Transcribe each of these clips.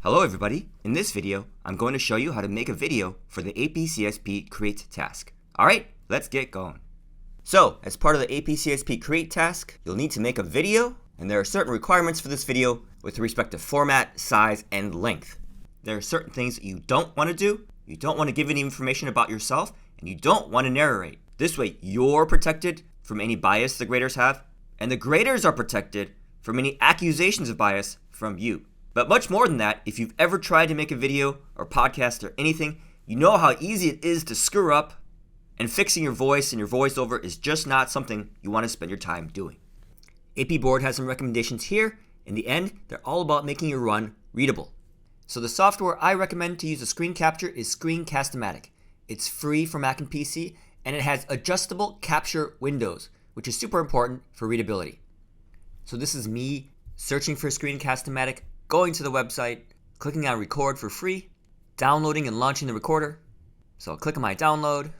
Hello everybody, in this video I'm going to show you how to make a video for the APCSP create task. Alright, let's get going. So, as part of the APCSP create task, you'll need to make a video, and there are certain requirements for this video with respect to format, size, and length. There are certain things that you don't want to do, you don't want to give any information about yourself, and you don't want to narrate. This way you're protected from any bias the graders have, and the graders are protected from any accusations of bias from you. But much more than that, if you've ever tried to make a video or podcast or anything, you know how easy it is to screw up, and fixing your voice and your voiceover is just not something you want to spend your time doing. AP Board has some recommendations here. In the end, they're all about making your run readable. So the software I recommend to use a screen capture is Screencast-o-matic. It's free for Mac and PC, and it has adjustable capture windows, which is super important for readability. So this is me searching for Screencast-o-matic, going to the website, clicking on record for free, downloading and launching the recorder. So I'll click on my download.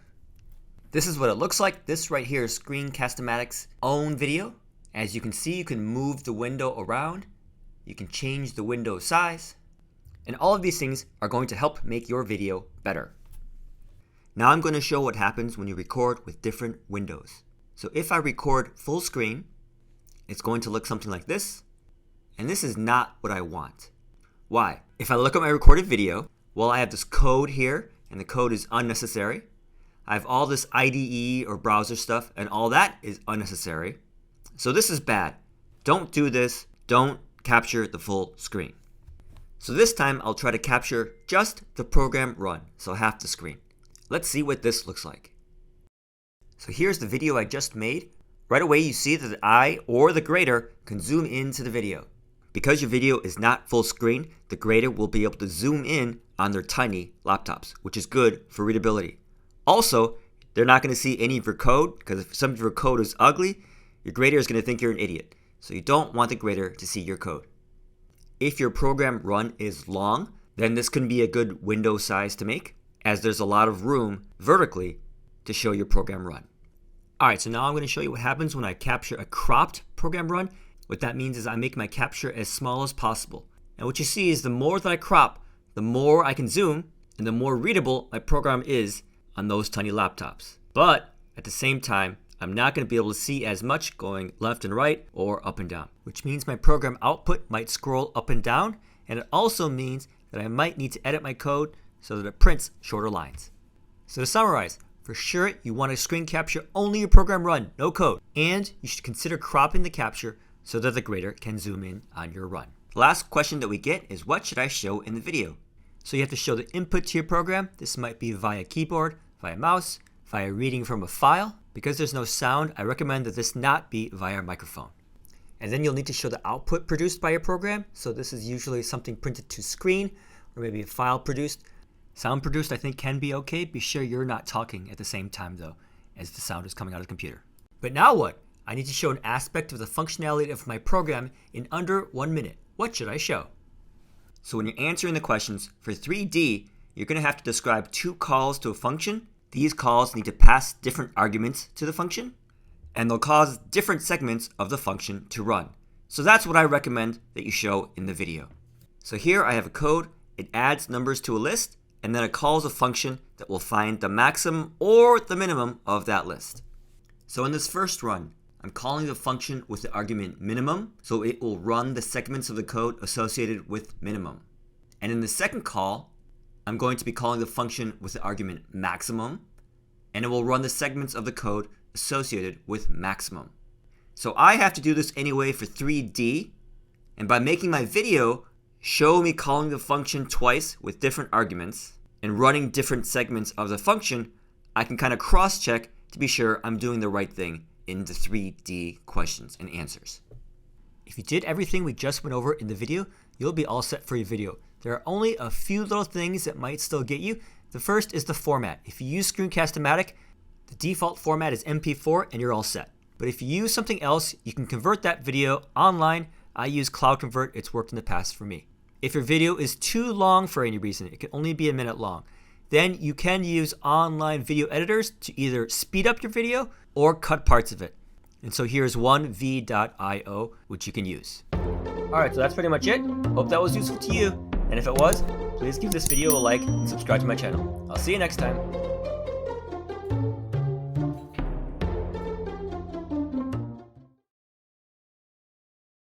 This is what it looks like. This right here is Screencast-o-matic's own video. As you can see, you can move the window around. You can change the window size. And all of these things are going to help make your video better. Now I'm going to show what happens when you record with different windows. So if I record full screen, it's going to look something like this. And this is not what I want. Why? If I look at my recorded video, well, I have this code here, and the code is unnecessary. I have all this IDE or browser stuff, and all that is unnecessary. So this is bad. Don't do this. Don't capture the full screen. So this time, I'll try to capture just the program run, so half the screen. Let's see what this looks like. So here's the video I just made. Right away, you see that I or the grader can zoom into the video. Because your video is not full screen, the grader will be able to zoom in on their tiny laptops, which is good for readability. Also, they're not going to see any of your code, because if some of your code is ugly, your grader is going to think you're an idiot. So you don't want the grader to see your code. If your program run is long, then this can be a good window size to make, as there's a lot of room vertically to show your program run. Alright, so now I'm going to show you what happens when I capture a cropped program run. What that means is I make my capture as small as possible. And what you see is the more that I crop, the more I can zoom, and the more readable my program is on those tiny laptops. But at the same time, I'm not going to be able to see as much going left and right or up and down, which means my program output might scroll up and down, and it also means that I might need to edit my code so that it prints shorter lines. So to summarize, for sure you want to screen capture only your program run, no code, and you should consider cropping the capture so that the grader can zoom in on your run. The last question that we get is, what should I show in the video? So you have to show the input to your program. This might be via keyboard, via mouse, via reading from a file. Because there's no sound, I recommend that this not be via microphone. And then you'll need to show the output produced by your program. So this is usually something printed to screen, or maybe a file produced. Sound produced I think can be okay. Be sure you're not talking at the same time though, as the sound is coming out of the computer. But now what? I need to show an aspect of the functionality of my program in under 1 minute. What should I show? So when you're answering the questions for 3D, you're going to have to describe two calls to a function. These calls need to pass different arguments to the function, and they'll cause different segments of the function to run. So that's what I recommend that you show in the video. So here I have a code. It adds numbers to a list, and then it calls a function that will find the maximum or the minimum of that list. So in this first run, I'm calling the function with the argument minimum, so it will run the segments of the code associated with minimum. And in the second call, I'm going to be calling the function with the argument maximum, and it will run the segments of the code associated with maximum. So I have to do this anyway for 3D, and by making my video show me calling the function twice with different arguments and running different segments of the function, I can kind of cross-check to be sure I'm doing the right thing in the 3D questions and answers. If you did everything we just went over in the video, you'll be all set for your video. There are only a few little things that might still get you. The first is the format. If you use Screencast-o-matic, the default format is MP4 and you're all set. But if you use something else, you can convert that video online. I use Cloudconvert. It's worked in the past for me. If your video is too long for any reason, it can only be a minute long, then you can use online video editors to either speed up your video or cut parts of it. And so here's 1v.io, which you can use. Alright, so that's pretty much it. Hope that was useful to you. And if it was, please give this video a like and subscribe to my channel. I'll see you next time.